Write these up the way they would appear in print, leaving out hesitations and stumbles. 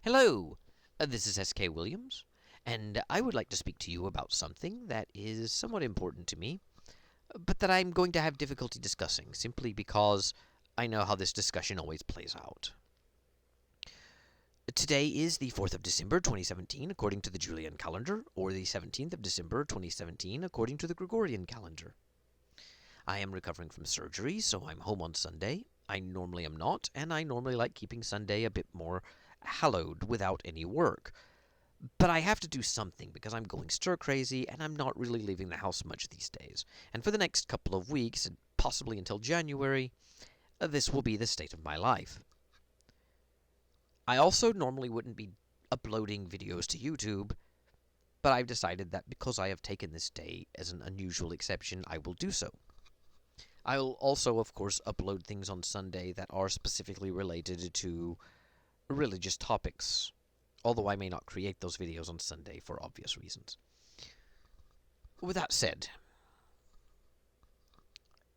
Hello, this is S.K. Williams, and I would like to speak to you about something that is somewhat important to me, but that I'm going to have difficulty discussing, simply because I know how this discussion always plays out. Today is the 4th of December, 2017, according to the Julian calendar, or the 17th of December, 2017, according to the Gregorian calendar. I am recovering from surgery, so I'm home on Sunday. I normally am not, and I normally like keeping Sunday a bit more hallowed without any work. But I have to do something because I'm going stir-crazy, and I'm not really leaving the house much these days. And for the next couple of weeks, and possibly until January, this will be the state of my life. I also normally wouldn't be uploading videos to YouTube, but I've decided that because I have taken this day as an unusual exception, I will do so. I'll also, of course, upload things on Sunday that are specifically related to religious topics, although I may not create those videos on Sunday for obvious reasons. With that said,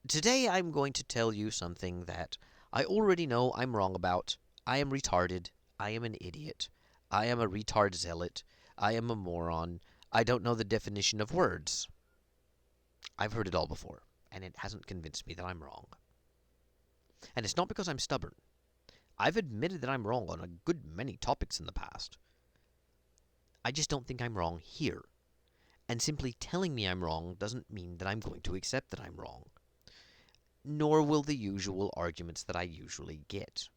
today I'm going to tell you something that I already know I'm wrong about. I am retarded. I am an idiot. I am a retard zealot. I am a moron. I don't know the definition of words. I've heard it all before, and it hasn't convinced me that I'm wrong. And it's not because I'm stubborn. I've admitted that I'm wrong on a good many topics in the past. I just don't think I'm wrong here. And simply telling me I'm wrong doesn't mean that I'm going to accept that I'm wrong. Nor will the usual arguments that I usually get.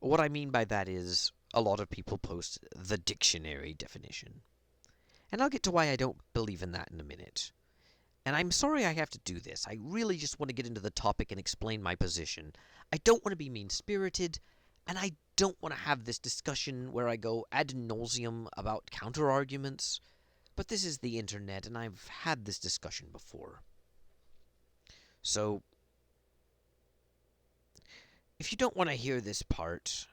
What I mean by that is, a lot of people post the dictionary definition. And I'll get to why I don't believe in that in a minute. And I'm sorry I have to do this. I really just want to get into the topic and explain my position. I don't want to be mean-spirited, and I don't want to have this discussion where I go ad nauseum about counter-arguments. But this is the internet, and I've had this discussion before. So, if you don't want to hear this part,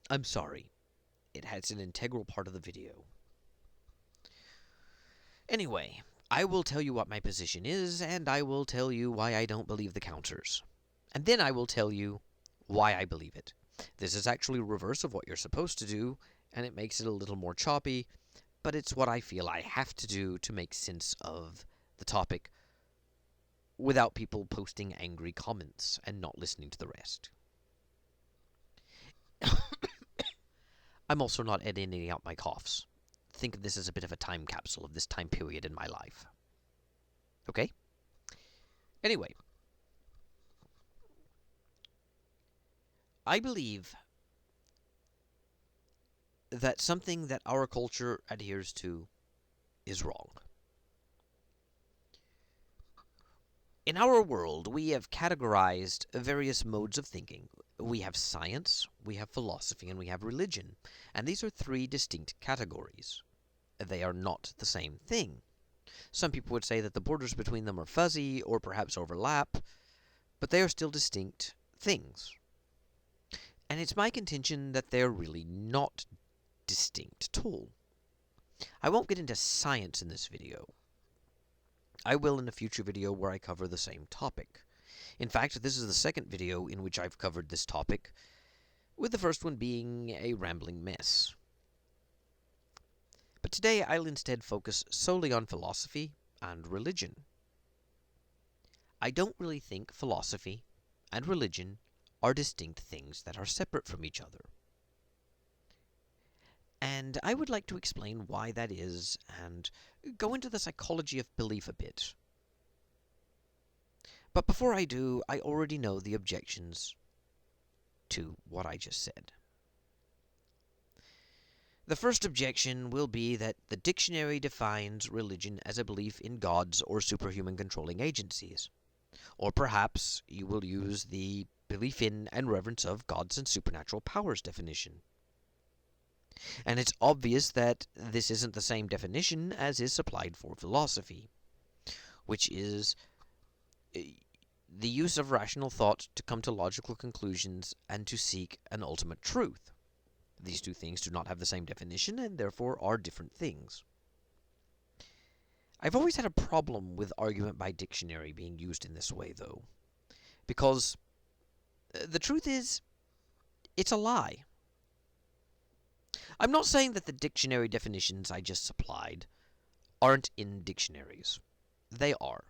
I'm sorry. It's an integral part of the video. Anyway, I will tell you what my position is, and I will tell you why I don't believe the counters. And then I will tell you why I believe it. This is actually reverse of what you're supposed to do, and it makes it a little more choppy, but it's what I feel I have to do to make sense of the topic without people posting angry comments and not listening to the rest. I'm also not editing out my coughs. Think of this as a bit of a time capsule of this time period in my life. Okay? Anyway, I believe that something that our culture adheres to is wrong. In our world, we have categorized various modes of thinking. We have science, we have philosophy, and we have religion. And these are three distinct categories. They are not the same thing. Some people would say that the borders between them are fuzzy or perhaps overlap, but they are still distinct things. And it's my contention that they're really not distinct at all. I won't get into science in this video. I will in a future video where I cover the same topic. In fact, this is the second video in which I've covered this topic, with the first one being a rambling mess. But today I'll instead focus solely on philosophy and religion. I don't really think philosophy and religion are distinct things that are separate from each other. And I would like to explain why that is and go into the psychology of belief a bit. But before I do, I already know the objections to what I just said. The first objection will be that the dictionary defines religion as a belief in gods or superhuman controlling agencies. Or perhaps you will use the belief in and reverence of gods and supernatural powers definition. And it's obvious that this isn't the same definition as is supplied for philosophy, which is the use of rational thought to come to logical conclusions and to seek an ultimate truth. These two things do not have the same definition and therefore are different things. I've always had a problem with argument by dictionary being used in this way, though, because the truth is, It's a lie. I'm not saying that the dictionary definitions I just supplied aren't in dictionaries. They are.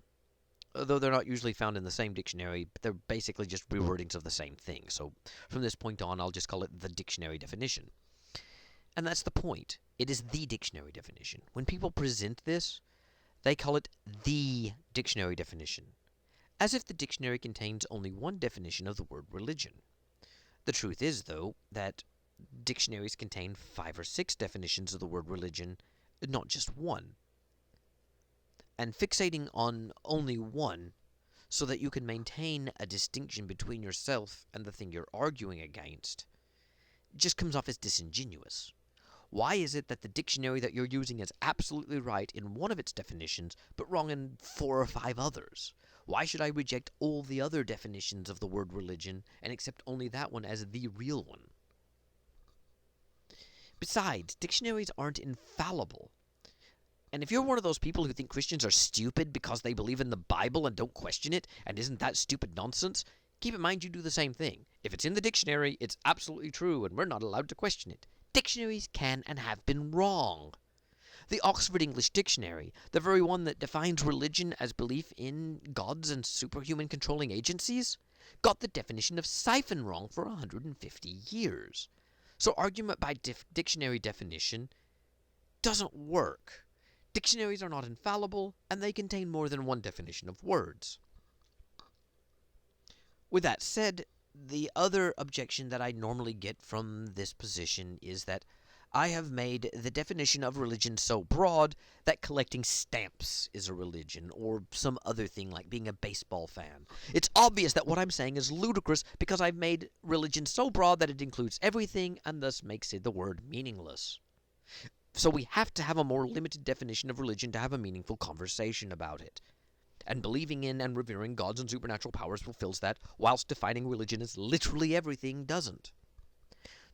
Though they're not usually found in the same dictionary, they're basically just rewordings of the same thing. So from this point on, I'll just call it the dictionary definition. And that's the point. It is the dictionary definition. When people present this, they call it the dictionary definition, as if the dictionary contains only one definition of the word religion. The truth is, though, that dictionaries contain 5 or 6 definitions of the word religion, not just one. And fixating on only one so that you can maintain a distinction between yourself and the thing you're arguing against just comes off as disingenuous. Why is it that the dictionary that you're using is absolutely right in one of its definitions, but wrong in 4 or 5 others? Why should I reject all the other definitions of the word religion and accept only that one as the real one? Besides, dictionaries aren't infallible. And if you're one of those people who think Christians are stupid because they believe in the Bible and don't question it, and isn't that stupid nonsense, keep in mind you do the same thing. If it's in the dictionary, it's absolutely true, and we're not allowed to question it. Dictionaries can and have been wrong. The Oxford English Dictionary, the very one that defines religion as belief in gods and superhuman controlling agencies, got the definition of siphon wrong for 150 years. So argument by dictionary definition doesn't work. Dictionaries are not infallible, and they contain more than one definition of words. With that said, the other objection that I normally get from this position is that I have made the definition of religion so broad that collecting stamps is a religion, or some other thing like being a baseball fan. It's obvious that what I'm saying is ludicrous because I've made religion so broad that it includes everything and thus makes the word meaningless. So we have to have a more limited definition of religion to have a meaningful conversation about it. And believing in and revering gods and supernatural powers fulfills that, whilst defining religion as literally everything doesn't.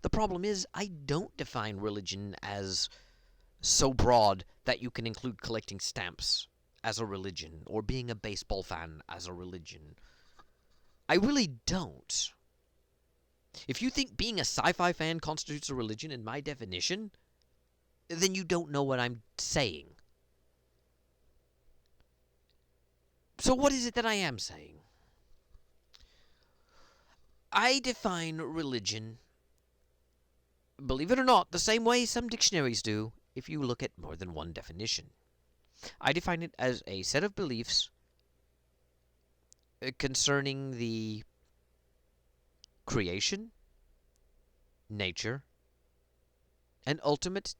The problem is, I don't define religion as so broad that you can include collecting stamps as a religion, or being a baseball fan as a religion. I really don't. If you think being a sci-fi fan constitutes a religion in my definition, then you don't know what I'm saying. So what is it that I am saying? I define religion, believe it or not, the same way some dictionaries do, if you look at more than one definition. I define it as a set of beliefs concerning the creation, nature, and ultimate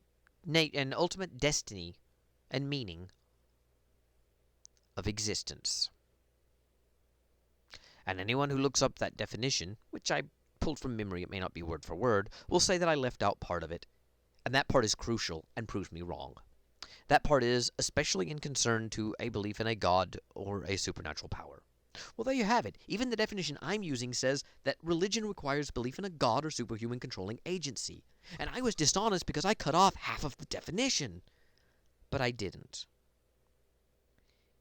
destiny and meaning of existence. And anyone who looks up that definition, which I pulled from memory, it may not be word for word, will say that I left out part of it, and that part is crucial and proves me wrong. That part is especially in concern to a belief in a god or a supernatural power. Well, there you have it. Even the definition I'm using says that religion requires belief in a god or superhuman controlling agency. And I was dishonest because I cut off half of the definition. But I didn't.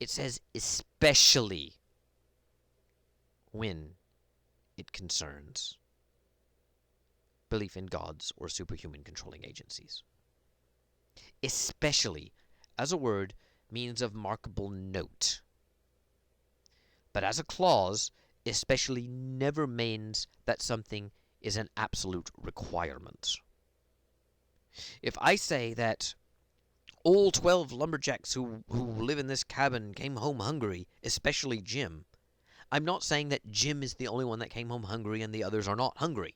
It says especially when it concerns belief in gods or superhuman controlling agencies. Especially, as a word, means of markable note. But as a clause, especially never means that something is an absolute requirement. If I say that all 12 lumberjacks who live in this cabin came home hungry, especially Jim, I'm not saying that Jim is the only one that came home hungry and the others are not hungry.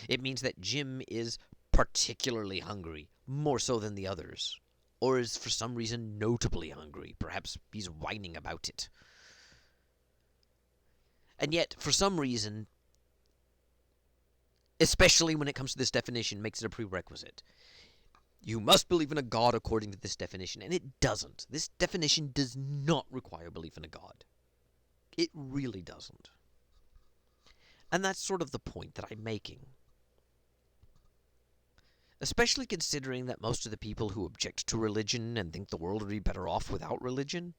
It means that Jim is particularly hungry, more so than the others, or is for some reason notably hungry. Perhaps he's whining about it. And yet, for some reason, especially when it comes to this definition, makes it a prerequisite. You must believe in a god according to this definition, and it doesn't. This definition does not require belief in a god. It really doesn't. And that's sort of the point that I'm making. Especially considering that most of the people who object to religion and think the world would be better off without religion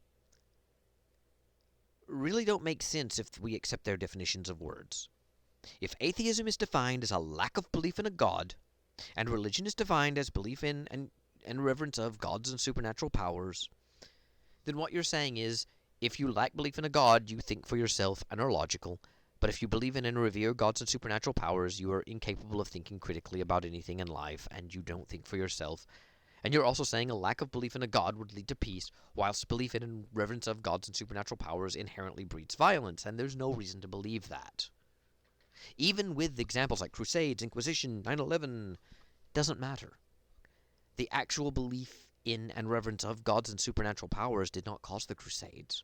really don't make sense if we accept their definitions of words. If atheism is defined as a lack of belief in a god, and religion is defined as belief in and reverence of gods and supernatural powers, then what you're saying is, if you lack belief in a god, you think for yourself and are logical. But if you believe in and revere gods and supernatural powers, you are incapable of thinking critically about anything in life, and you don't think for yourself. And you're also saying a lack of belief in a god would lead to peace, whilst belief in and reverence of gods and supernatural powers inherently breeds violence, and there's no reason to believe that. Even with examples like Crusades, Inquisition, 9/11, doesn't matter. The actual belief in and reverence of gods and supernatural powers did not cause the Crusades.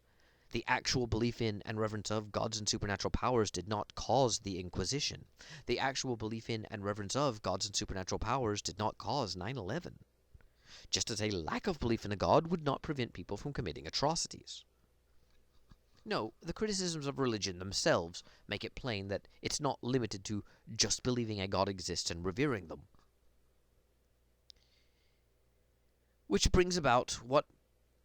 The actual belief in and reverence of gods and supernatural powers did not cause the Inquisition. The actual belief in and reverence of gods and supernatural powers did not cause 9/11. Just as a lack of belief in a god would not prevent people from committing atrocities. No, the criticisms of religion themselves make it plain that it's not limited to just believing a god exists and revering them. Which brings about what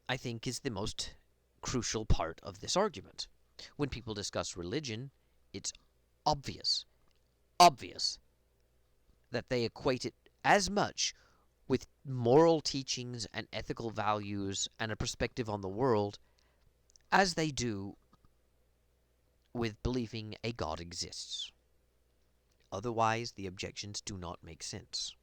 I think is the most crucial part of this argument. When people discuss religion, it's obvious that they equate it as much with moral teachings and ethical values and a perspective on the world as they do with believing a god exists. Otherwise, the objections do not make sense.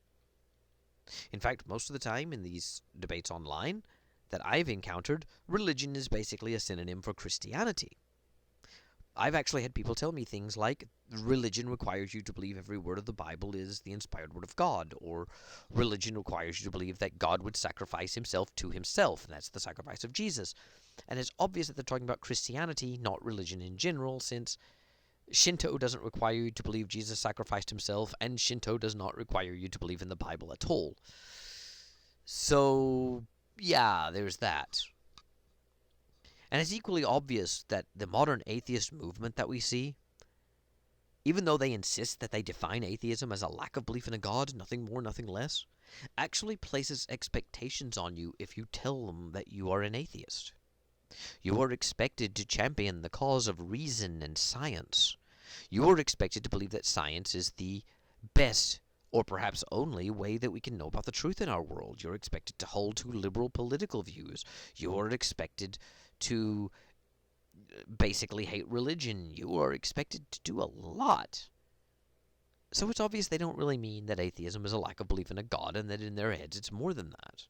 In fact, most of the time in these debates online that I've encountered, religion is basically a synonym for Christianity. I've actually had people tell me things like, religion requires you to believe every word of the Bible is the inspired word of God, or religion requires you to believe that God would sacrifice himself to himself, and that's the sacrifice of Jesus. And it's obvious that they're talking about Christianity, not religion in general, since Shinto doesn't require you to believe Jesus sacrificed himself, and Shinto does not require you to believe in the Bible at all. So, yeah, there's that. And it's equally obvious that the modern atheist movement that we see, even though they insist that they define atheism as a lack of belief in a god, nothing more, nothing less, actually places expectations on you if you tell them that you are an atheist. You are expected to champion the cause of reason and science. You are expected to believe that science is the best, or perhaps only, way that we can know about the truth in our world. You're expected to hold to liberal political views. You are expected to basically hate religion. You are expected to do a lot. So it's obvious they don't really mean that atheism is a lack of belief in a god, and that in their heads it's more than that.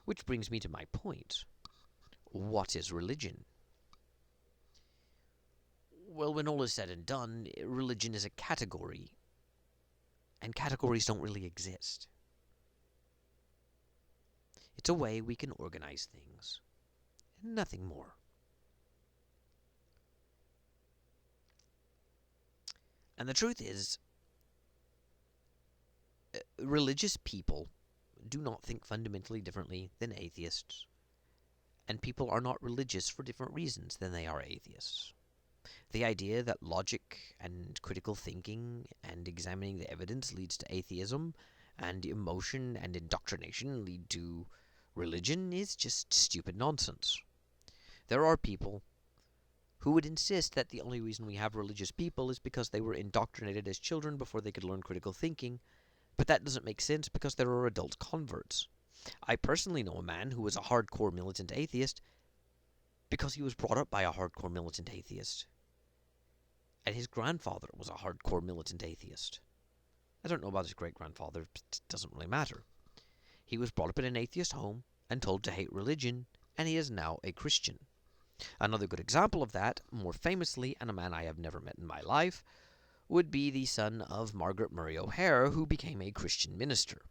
Which brings me to my point. What is religion? Well, when all is said and done, religion is a category, and categories don't really exist. It's a way we can organize things, and nothing more. And the truth is, religious people do not think fundamentally differently than atheists, and people are not religious for different reasons than they are atheists. The idea that logic and critical thinking and examining the evidence leads to atheism, and emotion and indoctrination lead to religion, is just stupid nonsense. There are people who would insist that the only reason we have religious people is because they were indoctrinated as children before they could learn critical thinking, but that doesn't make sense because there are adult converts. I personally know a man who was a hardcore militant atheist because he was brought up by a hardcore militant atheist. And his grandfather was a hardcore militant atheist. I don't know about his great-grandfather, but it doesn't really matter. He was brought up in an atheist home and told to hate religion, and he is now a Christian. Another good example of that, more famously, and a man I have never met in my life, would be the son of Margaret Murray O'Hare, who became a Christian minister.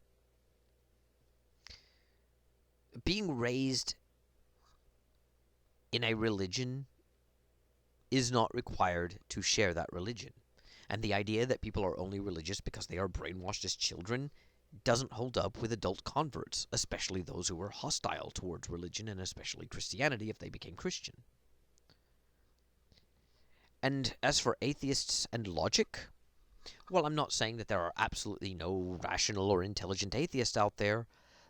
Being raised in a religion is not required to share that religion. And the idea that people are only religious because they are brainwashed as children doesn't hold up with adult converts, especially those who were hostile towards religion, and especially Christianity if they became Christian. And as for atheists and logic, well, I'm not saying that there are absolutely no rational or intelligent atheists out there.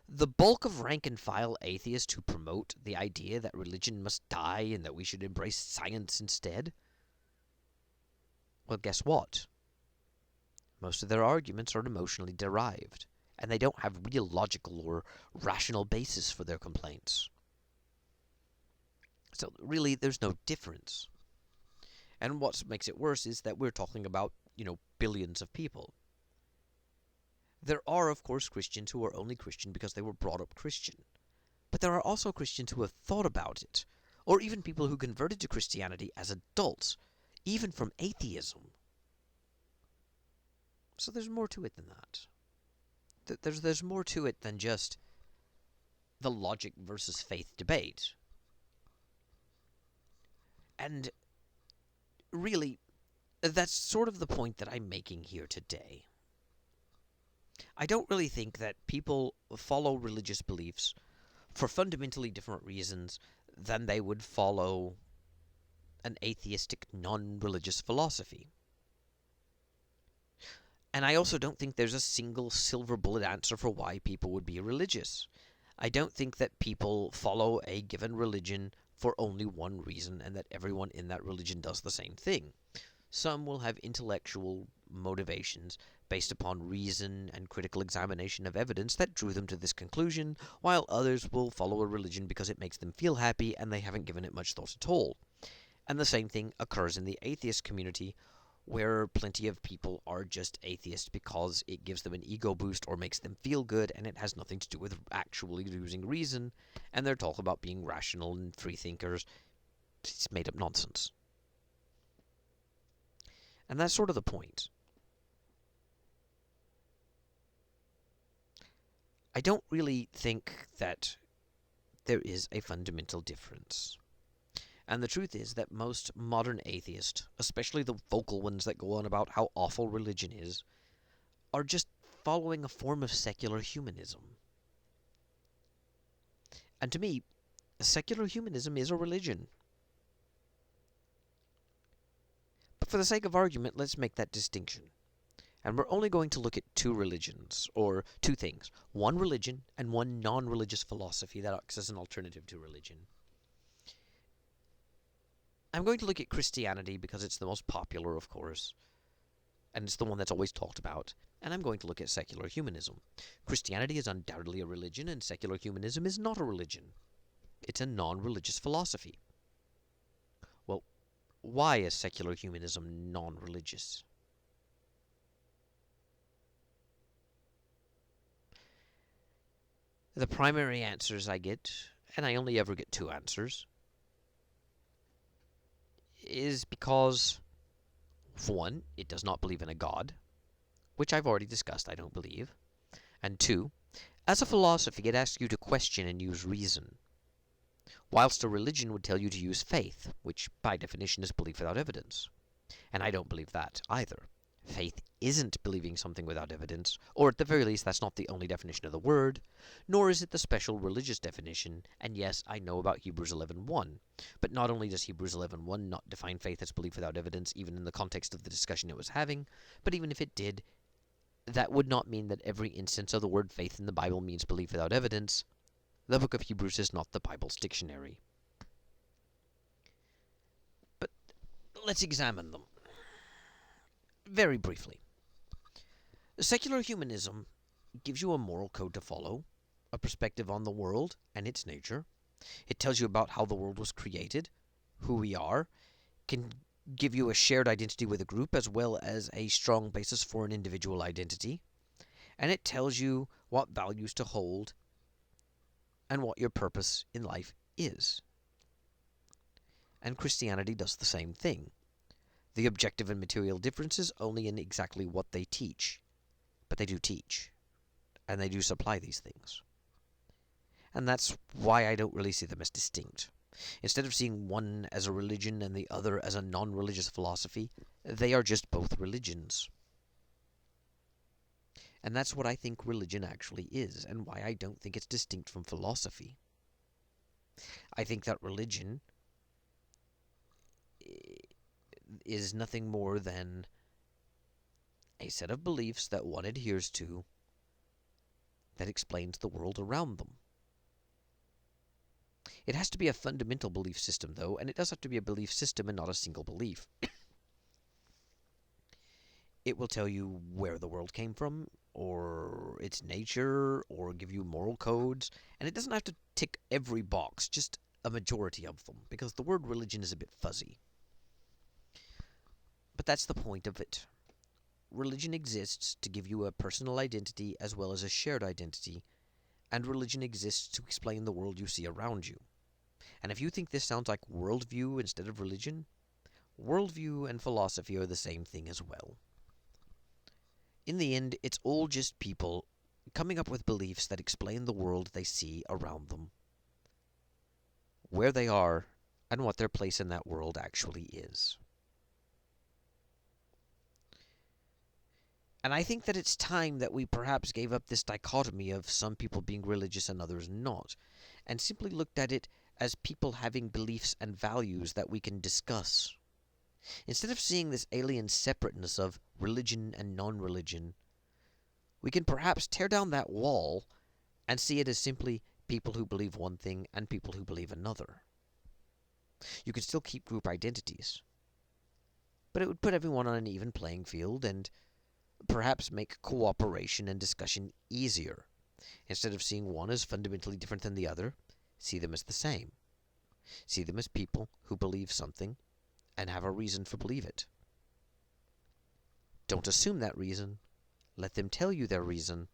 The bulk of rank-and-file atheists who promote the idea that religion must die and that we should embrace science instead, Well, guess what? Most of their arguments are emotionally derived, and they don't have real logical or rational basis for their complaints. So really, there's no difference. And what makes it worse is that we're talking about, billions of people. There are, of course, Christians who are only Christian because they were brought up Christian. But there are also Christians who have thought about it, or even people who converted to Christianity as adults, even from atheism. So there's more to it than that. There's more to it than just the logic versus faith debate. And really, that's sort of the point that I'm making here today. I don't really think that people follow religious beliefs for fundamentally different reasons than they would follow an atheistic, non-religious philosophy. And I also don't think there's a single silver bullet answer for why people would be religious. I don't think that people follow a given religion for only one reason and that everyone in that religion does the same thing. Some will have intellectual motivations based upon reason and critical examination of evidence that drew them to this conclusion, while others will follow a religion because it makes them feel happy and they haven't given it much thought at all. And the same thing occurs in the atheist community, where plenty of people are just atheists because it gives them an ego boost or makes them feel good, and it has nothing to do with actually using reason, and they're talk about being rational and free thinkers. It's made up nonsense. And that's sort of the point. I don't really think that there is a fundamental difference. And the truth is that most modern atheists, especially the vocal ones that go on about how awful religion is, are just following a form of secular humanism. And to me, secular humanism is a religion. But for the sake of argument, let's make that distinction. And we're only going to look at two religions, or two things. One religion and one non-religious philosophy that acts as an alternative to religion. I'm going to look at Christianity because it's the most popular, of course, and it's the one that's always talked about. And I'm going to look at secular humanism. Christianity is undoubtedly a religion, and secular humanism is not a religion. It's a non-religious philosophy. Well, why is secular humanism non-religious? The primary answers I get, and I only ever get two answers, is because, for one, it does not believe in a god, which I've already discussed I don't believe, and two, as a philosophy it asks you to question and use reason, whilst a religion would tell you to use faith, which by definition is belief without evidence. And I don't believe that either. Faith isn't believing something without evidence, or at the very least that's not the only definition of the word, nor is it the special religious definition, and yes, I know about Hebrews 11:1, but not only does Hebrews 11:1 not define faith as belief without evidence even in the context of the discussion it was having, but even if it did, that would not mean that every instance of the word faith in the Bible means belief without evidence. The book of Hebrews is not the Bible's dictionary. But let's examine them. Very briefly. Secular humanism gives you a moral code to follow, a perspective on the world and its nature. It tells you about how the world was created, who we are, can give you a shared identity with a group as well as a strong basis for an individual identity, and it tells you what values to hold and what your purpose in life is. And Christianity does the same thing. The objective and material difference is only in exactly what they teach. But they do teach. And they do supply these things. And that's why I don't really see them as distinct. Instead of seeing one as a religion and the other as a non-religious philosophy, they are just both religions. And that's what I think religion actually is, and why I don't think it's distinct from philosophy. I think that religion is nothing more than a set of beliefs that one adheres to that explains the world around them. It has to be a fundamental belief system, though, and it does have to be a belief system and not a single belief. It will tell you where the world came from, or its nature, or give you moral codes, and it doesn't have to tick every box, just a majority of them, because the word religion is a bit fuzzy. But that's the point of it. Religion exists to give you a personal identity as well as a shared identity, and religion exists to explain the world you see around you. And if you think this sounds like worldview instead of religion, worldview and philosophy are the same thing as well. In the end, it's all just people coming up with beliefs that explain the world they see around them, where they are, and what their place in that world actually is. And I think that it's time that we perhaps gave up this dichotomy of some people being religious and others not, and simply looked at it as people having beliefs and values that we can discuss. Instead of seeing this alien separateness of religion and non-religion, we can perhaps tear down that wall and see it as simply people who believe one thing and people who believe another. You can still keep group identities, but it would put everyone on an even playing field and perhaps make cooperation and discussion easier. Instead of seeing one as fundamentally different than the other, see them as the same. See them as people who believe something and have a reason for believe it. Don't assume that reason. Let them tell you their reason,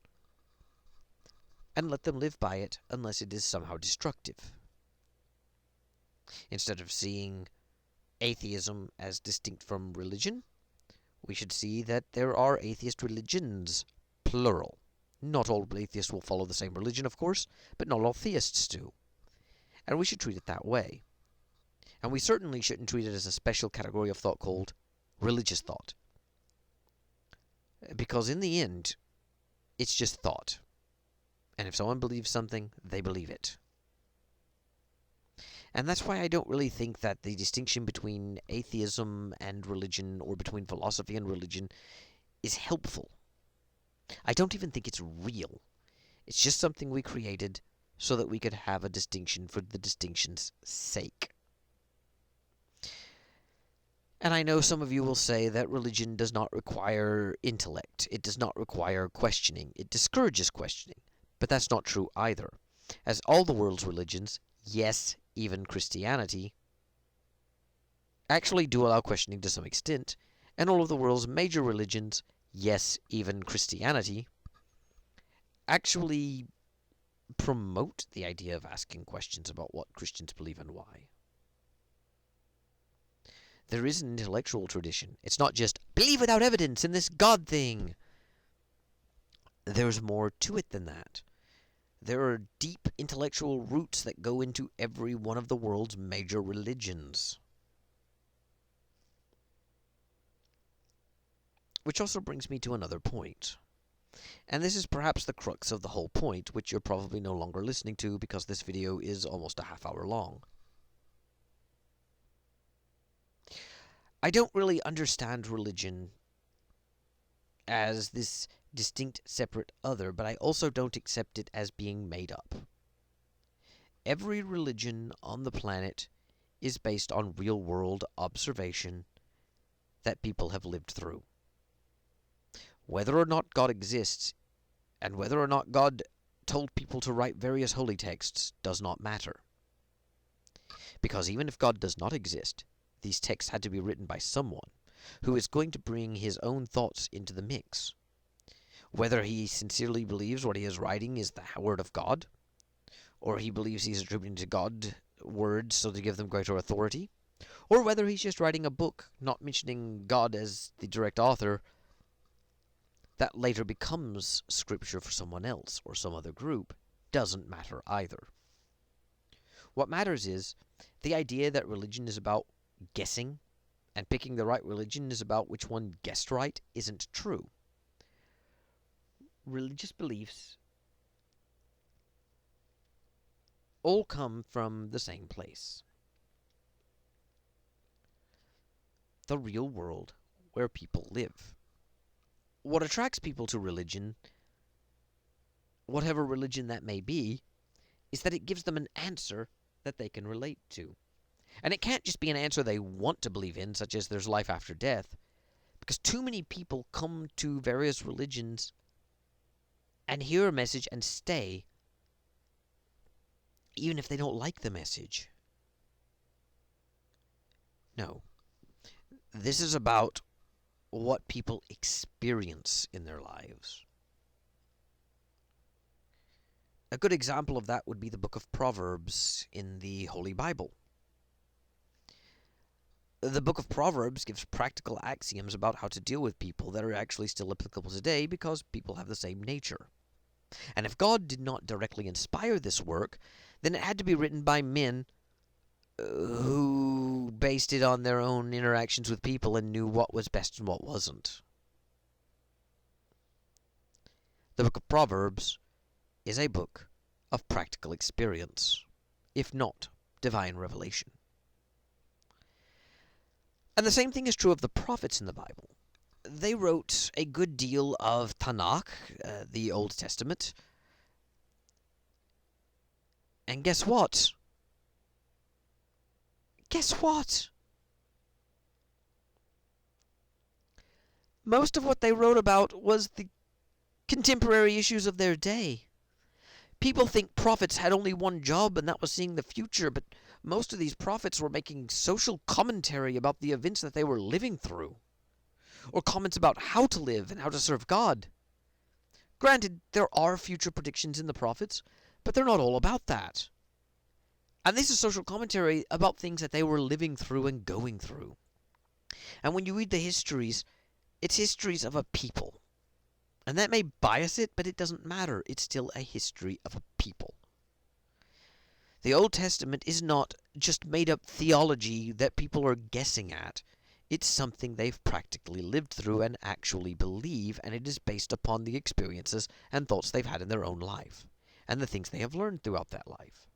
and let them live by it unless it is somehow destructive. Instead of seeing atheism as distinct from religion, we should see that there are atheist religions, plural. Not all atheists will follow the same religion, of course, but not all theists do. And we should treat it that way. And we certainly shouldn't treat it as a special category of thought called religious thought. Because in the end, it's just thought. And if someone believes something, they believe it. And that's why I don't really think that the distinction between atheism and religion, or between philosophy and religion, is helpful. I don't even think it's real. It's just something we created so that we could have a distinction for the distinction's sake. And I know some of you will say that religion does not require intellect. It does not require questioning. It discourages questioning. But that's not true either. As all the world's religions, yes, even Christianity, actually do allow questioning to some extent, and all of the world's major religions, yes, even Christianity, actually promote the idea of asking questions about what Christians believe and why. There is an intellectual tradition. It's not just believe without evidence in this God thing. There's more to it than that. There are deep intellectual roots that go into every one of the world's major religions. Which also brings me to another point. And this is perhaps the crux of the whole point, which you're probably no longer listening to because this video is almost a half-hour long. I don't really understand religion as this distinct, separate other, but I also don't accept it as being made up. Every religion on the planet is based on real-world observation that people have lived through. Whether or not God exists, and whether or not God told people to write various holy texts, does not matter. Because even if God does not exist, these texts had to be written by someone who is going to bring his own thoughts into the mix. Whether he sincerely believes what he is writing is the word of God, or he believes he's attributing to God words so to give them greater authority, or whether he's just writing a book, not mentioning God as the direct author, that later becomes scripture for someone else or some other group, doesn't matter either. What matters is the idea that religion is about guessing, and picking the right religion is about which one guessed right, isn't true. Religious beliefs all come from the same place. The real world where people live. What attracts people to religion, whatever religion that may be, is that it gives them an answer that they can relate to. And it can't just be an answer they want to believe in, such as there's life after death, Because too many people come to various religions and hear a message and stay, even if they don't like the message. No. This is about what people experience in their lives. A good example of that would be the book of Proverbs in the Holy Bible. The book of Proverbs gives practical axioms about how to deal with people that are actually still applicable today because people have the same nature. And if God did not directly inspire this work, then it had to be written by men who based it on their own interactions with people and knew what was best and what wasn't. The book of Proverbs is a book of practical experience, if not divine revelation. And the same thing is true of the prophets in the Bible. They wrote a good deal of Tanakh, the Old Testament. And guess what? Guess what? Most of what they wrote about was the contemporary issues of their day. People think prophets had only one job, and that was seeing the future, but most of these prophets were making social commentary about the events that they were living through, or comments about how to live and how to serve God. Granted, there are future predictions in the prophets, but they're not all about that. And this is social commentary about things that they were living through and going through. And when you read the histories, it's histories of a people. And that may bias it, but it doesn't matter. It's still a history of a people. The Old Testament is not just made-up theology that people are guessing at. It's something they've practically lived through and actually believe, and it is based upon the experiences and thoughts they've had in their own life, and the things they have learned throughout that life.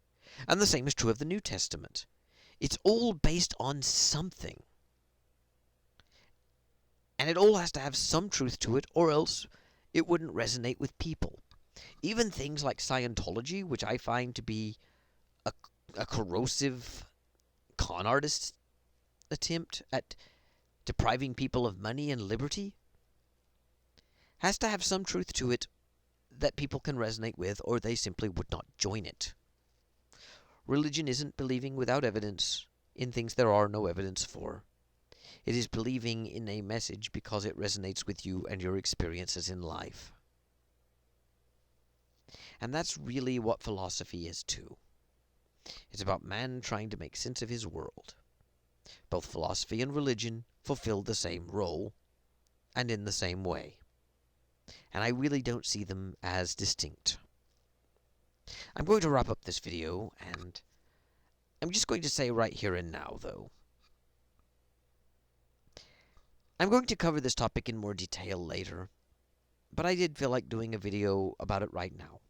And the same is true of the New Testament. It's all based on something. And it all has to have some truth to it, or else it wouldn't resonate with people. Even things like Scientology, which I find to be a corrosive con artist attempt at depriving people of money and liberty, has to have some truth to it that people can resonate with, or they simply would not join it. Religion isn't believing without evidence in things there are no evidence for. It is believing in a message because it resonates with you and your experiences in life. And that's really what philosophy is too. It's about man trying to make sense of his world. Both philosophy and religion fulfill the same role, and in the same way. And I really don't see them as distinct. I'm going to wrap up this video, and I'm just going to say right here and now, though, I'm going to cover this topic in more detail later, but I did feel like doing a video about it right now.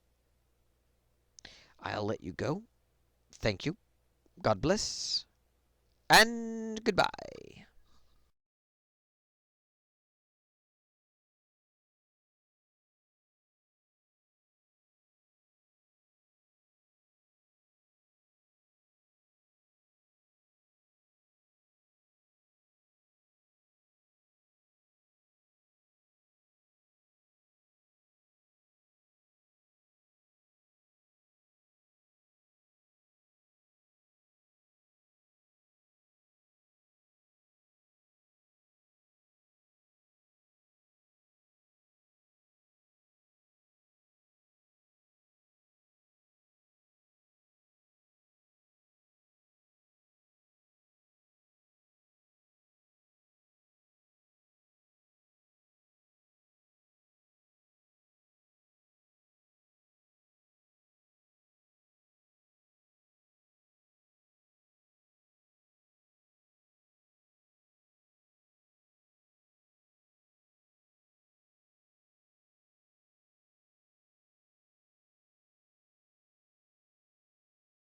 I'll let you go. Thank you. God bless. And goodbye.